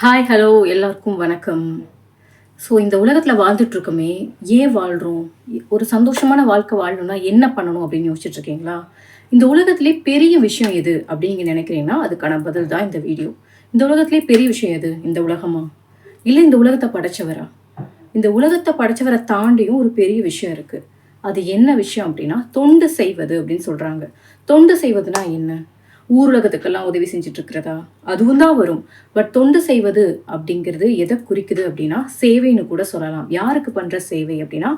Hi hello எல்லாருக்கும் வணக்கம். So இந்த உலகத்தில் வாழ்ந்துட்டுருக்கோமே, ஏன் வாழ்கிறோம்? ஒரு சந்தோஷமான வாழ்க்கை வாழணும்னா என்ன பண்ணணும் அப்படின்னு யோசிச்சுட்ருக்கீங்களா? இந்த உலகத்திலே பெரிய விஷயம் எது அப்படின்னு நீங்கள் நினைக்கிறீங்கன்னா அதுக்கான பதில் தான் இந்த வீடியோ. இந்த உலகத்திலே பெரிய விஷயம் எது? இந்த உலகமா? இல்லை இந்த உலகத்தை படைச்சவரா? இந்த உலகத்தை படைச்சவரை தாண்டியும் ஒரு பெரிய விஷயம் இருக்குது. அது என்ன விஷயம் அப்படின்னா தொண்டு செய்வது அப்படின்னு சொல்கிறாங்க. தொண்டு செய்வதுனா என்ன? ஊரடகத்துக்கெல்லாம் உதவி செஞ்சுட்டு இருக்கிறதா? அதுவும் தான் வரும். பட் தொண்டு செய்வது அப்படிங்கிறது எதை குறிக்குது அப்படின்னா சேவைன்னு கூட சொல்லலாம். யாருக்கு பண்ற சேவை அப்படின்னா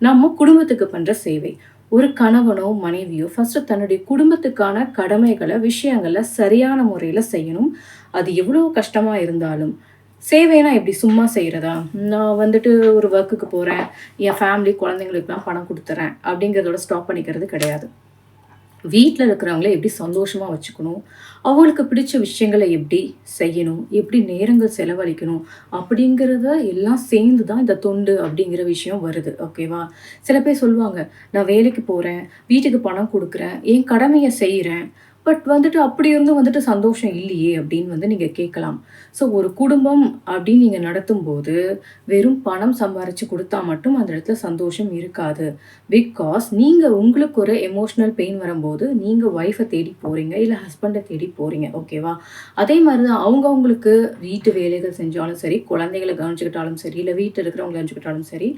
நம்ம குடும்பத்துக்கு பண்ற சேவை. ஒரு கணவனோ மனைவியோ ஃபர்ஸ்ட் தன்னுடைய குடும்பத்துக்கான கடமைகளை விஷயங்களை சரியான முறையில செய்யணும். அது எவ்வளவு கஷ்டமா இருந்தாலும். சேவைனா எப்படி சும்மா செய்யறதா? நான் வந்துட்டு ஒரு ஒர்க்குக்கு போறேன், என் ஃபேமிலி குழந்தைங்களுக்குலாம் பணம் கொடுத்துறேன் அப்படிங்கிறதோட ஸ்டாப் பண்ணிக்கிறது கிடையாது. வீட்டில் இருக்கிறவங்கள எப்படி சந்தோஷமாக வச்சுக்கணும், அவங்களுக்கு பிடிச்ச விஷயங்களை எப்படி செய்யணும், எப்படி நேரங்கள் செலவழிக்கணும் அப்படிங்கிறத எல்லாம் சேர்ந்து தான் இந்த தொண்டு அப்படிங்கிற விஷயம் வருது. ஓகேவா? சில பேர் சொல்லுவாங்க, நான் வேலைக்கு போகிறேன், வீட்டுக்கு பணம் கொடுக்குறேன், என் கடமையை செய்கிறேன், பட் வந்துட்டு அப்படி இருந்தும் வந்துட்டு சந்தோஷம் இல்லையே அப்படின்னு வந்து நீங்கள் கேட்கலாம். ஸோ ஒரு குடும்பம் அப்படின்னு நீங்கள் நடத்தும்போது வெறும் பணம் சம்பாரித்து கொடுத்தா மட்டும் அந்த இடத்துல சந்தோஷம் இருக்காது. பிகாஸ் நீங்கள் உங்களுக்கு ஒரு எமோஷ்னல் பெயின் வரும்போது நீங்கள் ஒய்ஃபை தேடி போகிறீங்க, இல்லை ஹஸ்பண்டை தேடி போகிறீங்க. ஓகேவா? அதே மாதிரி தான் அவங்கவுங்களுக்கு வீட்டு வேலைகள் செஞ்சாலும் சரி, குழந்தைகளை கவனிச்சுக்கிட்டாலும் சரி, இல்லை வீட்டில் இருக்கிறவங்க கவனிச்சுக்கிட்டாலும் சரி,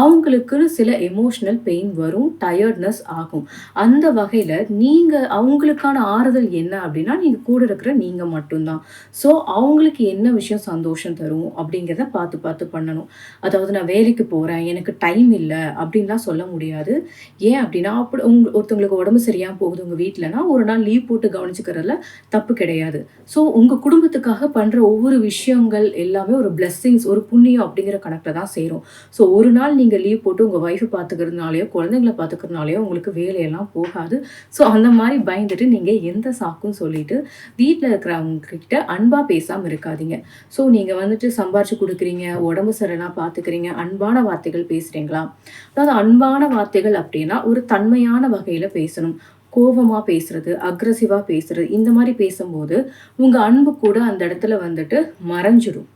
அவங்களுக்கு சில எமோஷ்னல் பெயின் வரும், டயர்ட்னஸ் ஆகும். அந்த வகையில் நீங்கள் அவங்களுக்கான ஆறுதல் என்ன அப்படின்னா நீங்கள் கூட இருக்கிற நீங்கள் மட்டும்தான். ஸோ அவங்களுக்கு என்ன விஷயம் சந்தோஷம் தரும் அப்படிங்கிறத பார்த்து பார்த்து பண்ணணும். அதாவது நான் வேலைக்கு போகிறேன், எனக்கு டைம் இல்லை அப்படின்லாம் சொல்ல முடியாது. ஏன் அப்படின்னா அப்படி ஒருத்தவங்களுக்கு உடம்பு சரியாக போகுது உங்கள் வீட்டிலனா ஒரு நாள் லீவ் போட்டு கவனிச்சுக்கிறதுல தப்பு கிடையாது. ஸோ உங்கள் குடும்பத்துக்காக பண்ணுற ஒவ்வொரு விஷயங்கள் எல்லாமே ஒரு பிளெஸ்ஸிங்ஸ், ஒரு புண்ணியம் அப்படிங்கிற கணக்கில் தான் சேரும். ஸோ ஒரு நாள் நீங்கள் லீவ் போட்டு உங்கள் ஒய்ஃபை பார்த்துக்கிறதுனாலையோ குழந்தைங்களை பார்த்துக்கிறதுனாலையோ உங்களுக்கு வேலையெல்லாம் போகாது. ஸோ அந்த மாதிரி பயந்துட்டு நீங்கள் எந்த சாக்குன்னு சொல்லிட்டு வீட்டில் இருக்கிறவங்க கிட்ட அன்பா பேசாமல் இருக்காதீங்க. ஸோ நீங்கள் வந்துட்டு சம்பாரிச்சு கொடுக்குறீங்க, உடம்பு சரியில்லாம் பார்த்துக்கிறீங்க, அன்பான வார்த்தைகள் பேசுகிறீங்களா? அதாவது அன்பான வார்த்தைகள் அப்படின்னா ஒரு தன்மையான வகையில் பேசணும். கோபமாக பேசுறது, அக்ரஸிவாக பேசுறது, இந்த மாதிரி பேசும்போது உங்கள் அன்பு கூட அந்த இடத்துல வந்துட்டு மறைஞ்சிடும்.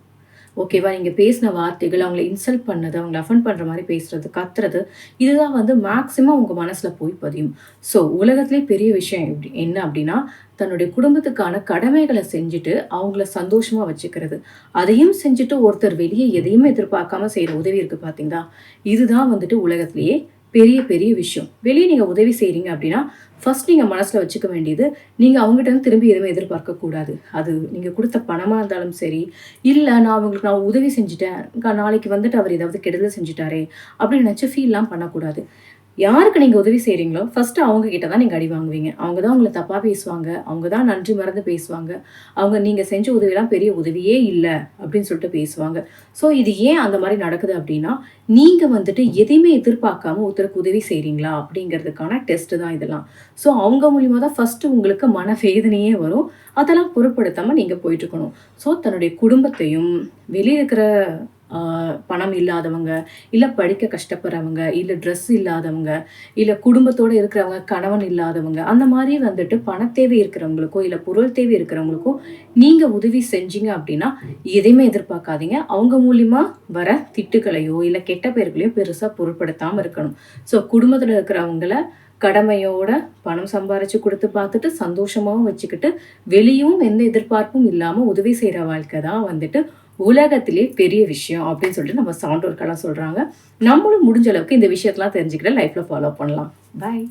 ஓகேவா? நீங்கள் பேசின வார்த்தைகள், அவங்கள இன்சல்ட் பண்ணது, அவங்கள அஃபெண்ட் பண்ணுற மாதிரி பேசுறது, கத்துறது, இதுதான் வந்து மேக்ஸிமம் உங்கள் மனசில் போய் பதியும். ஸோ உலகத்திலே பெரிய விஷயம் என்ன அப்படின்னா தன்னுடைய குடும்பத்துக்கான கடமைகளை செஞ்சுட்டு அவங்கள சந்தோஷமாக வச்சுக்கிறது. அதையும் செஞ்சுட்டு ஒருத்தர் வெளியே எதையும் எதிர்பார்க்காம செய்கிற உதவி இருக்குது பார்த்தீங்களா? இதுதான் வந்துட்டு உலகத்திலேயே பெரிய பெரிய விஷயம். வெளியே நீங்கள் உதவி செய்கிறீங்க அப்படின்னா ஃபர்ஸ்ட் நீங்கள் மனசில் வச்சுக்க வேண்டியது, நீங்கள் அவங்ககிட்ட வந்து திரும்பி எதுவுமே எதிர்பார்க்கக்கூடாது. அது நீங்கள் கொடுத்த பணமாக இருந்தாலும் சரி, இல்லை நான் உதவி செஞ்சுட்டேன், நாளைக்கு வந்துட்டு அவர் ஏதாவது கெடுதல் செஞ்சுட்டாரே அப்படின்னு நினச்சி ஃபீல்லாம் பண்ணக்கூடாது. யாருக்கு நீங்கள் உதவி செய்கிறீங்களோ ஃபஸ்ட்டு அவங்க கிட்ட தான் நீங்கள் அடி வாங்குவீங்க. அவங்க தான் உங்களை தப்பாக பேசுவாங்க, அவங்க தான் நன்றி மறந்து பேசுவாங்க, அவங்க நீங்கள் செஞ்ச உதவியெல்லாம் பெரிய உதவியே இல்லை அப்படின்னு சொல்லிட்டு பேசுவாங்க. ஸோ இது ஏன் அந்த மாதிரி நடக்குது அப்படின்னா நீங்கள் வந்துட்டு எதையுமே எதிர்பார்க்காம ஒருத்தருக்கு உதவி செய்கிறீங்களா அப்படிங்கிறதுக்கான டெஸ்ட்டு தான் இதெல்லாம். ஸோ அவங்க மூலியமாக தான் ஃபஸ்ட்டு உங்களுக்கு மனவேதனையே வரும். அதெல்லாம் பொருட்படுத்தாமல் நீங்கள் போயிட்டுருக்கணும். ஸோ தன்னுடைய குடும்பத்தையும் வெளியே இருக்கிற பணம் இல்லாதவங்க, இல்லை படிக்க கஷ்டப்படுறவங்க, இல்லை ட்ரெஸ் இல்லாதவங்க, இல்லை குடும்பத்தோடு இருக்கிறவங்க, கணவன் இல்லாதவங்க, அந்த மாதிரி வந்துட்டு பணத்தேவை இருக்கிறவங்களுக்கோ இல்லை பொருள் தேவை இருக்கிறவங்களுக்கோ நீங்கள் உதவி செஞ்சீங்க அப்படின்னா எதையுமே எதிர்பார்க்காதீங்க. அவங்க மூலியமா வர திட்டுகளையோ இல்லை கெட்ட பெயர்களையோ பெருசாக பொருட்படுத்தாமல் இருக்கணும். ஸோ குடும்பத்தில் இருக்கிறவங்கள கடமையோட பணம் சம்பாரிச்சு கொடுத்து பார்த்துட்டு சந்தோஷமாகவும் வச்சுக்கிட்டு வெளியும் எந்த எதிர்பார்ப்பும் இல்லாமல் உதவி செய்கிற வாழ்க்கை தான் வந்துட்டு உலகத்திலே பெரிய விஷயம் அப்படின்னு சொல்லிட்டு நம்ம சான்றோர்கள்லாம் சொல்கிறாங்க. நம்மளும் முடிஞ்ச அளவுக்கு இந்த விஷயத்தெல்லாம் தெரிஞ்சுக்கிட்டு லைஃப்பில் ஃபாலோ பண்ணலாம். பாய்.